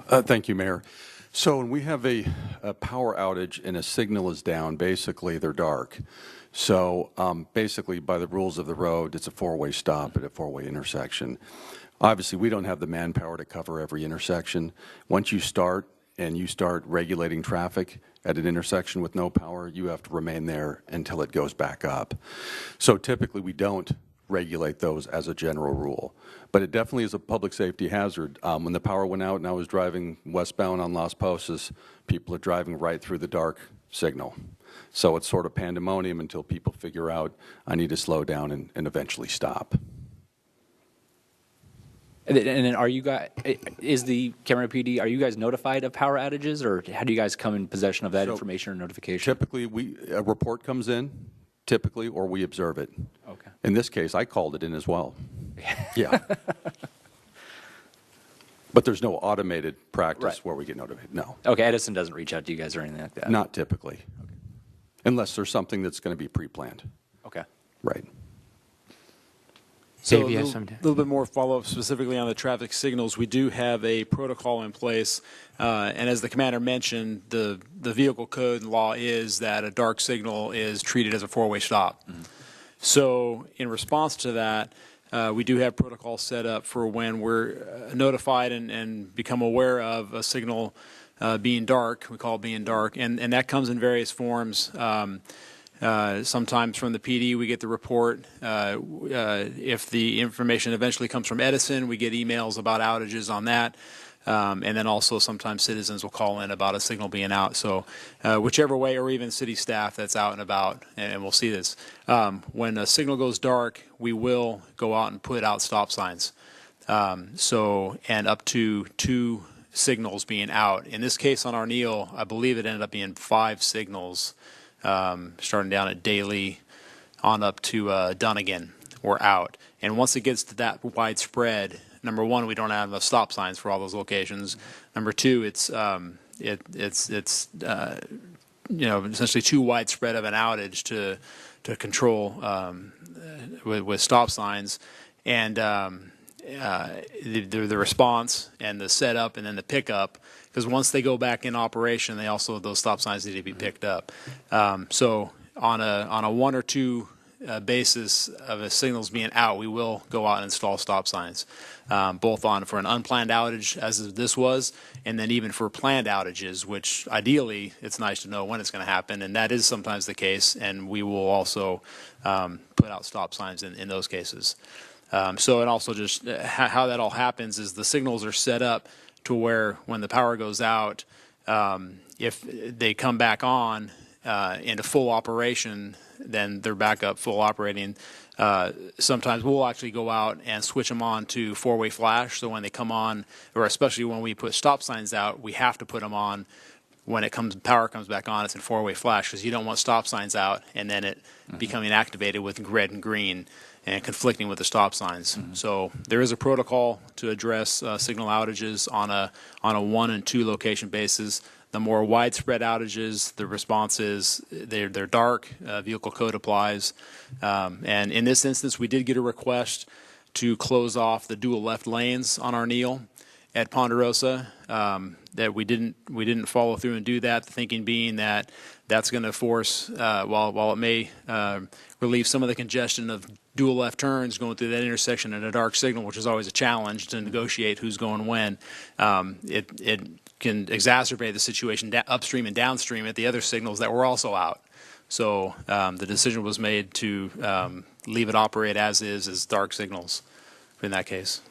Thank you, Mayor. So when we have a power outage and a signal is down, basically they're dark. So basically, by the rules of the road, it's a four-way stop at a four-way intersection. Obviously, we don't have the manpower to cover every intersection. Once you start and you start regulating traffic at an intersection with no power, you have to remain there until it goes back up. So typically, we don't regulate those as a general rule. But it definitely is a public safety hazard. When the power went out and I was driving westbound on Las Posas, people are driving right through the dark signal. So it's sort of pandemonium until people figure out I need to slow down and eventually stop. And then are you guys, is the Camera PD, are you guys notified of power outages, or how do you guys come in possession of that information or notification? Typically, a report comes in, typically, or we observe it. Okay. In this case, I called it in as well. Yeah. But there's no automated practice Right. where we get notified. No. Okay, Edison doesn't reach out to you guys or anything like that? Not typically. Okay. Unless there's something that's going to be pre-planned. Okay. Right. So Dave, a you have little, something? little bit more follow-up specifically on the traffic signals. We do have a protocol in place, and as the commander mentioned, the vehicle code and law is that a dark signal is treated as a four-way stop. Mm-hmm. So in response to that, we do have protocols set up for when we're notified and become aware of a signal being dark. We call it being dark, and that comes in various forms. Sometimes from the PD we get the report. If the information eventually comes from Edison, we get emails about outages on that. And then also sometimes citizens will call in about a signal being out. So whichever way, or even city staff that's out and about, and we'll see this. When a signal goes dark, we will go out and put out stop signs. And up to 2 signals being out. In this case on Arneal, I believe it ended up being 5 signals. Starting down at Daly on up to Dunnigan, we're out. And once it gets to that widespread, number one, we don't have enough stop signs for all those locations. Number two, it's essentially too widespread of an outage to control with stop signs. And the response and the setup and then the pickup, because once they go back in operation, those stop signs need to be picked up. So on a 1 or 2 basis of a signals being out, we will go out and install stop signs, both for an unplanned outage as this was, and then even for planned outages, which ideally it's nice to know when it's going to happen, and that is sometimes the case, and we will also put out stop signs in those cases. And also just how that all happens is the signals are set up to where when the power goes out, if they come back on into full operation, then they're back up full operating. Sometimes we'll actually go out and switch them on to four-way flash. So when they come on, or especially when we put stop signs out, we have to put them on when power comes back on. It's in four-way flash because you don't want stop signs out and then it becoming activated with red and green and conflicting with the stop signs. Mm-hmm. So there is a protocol to address signal outages on a 1 and 2 location basis. The more widespread outages, the response is they're dark. Vehicle code applies, and in this instance, we did get a request to close off the dual left lanes on Arneal at Ponderosa. That we didn't follow through and do that. The thinking being that that's going to force, while it may relieve some of the congestion of dual left turns going through that intersection at a dark signal, which is always a challenge to negotiate who's going when. It can exacerbate the situation upstream and downstream at the other signals that were also out. So the decision was made to leave it operate as dark signals in that case.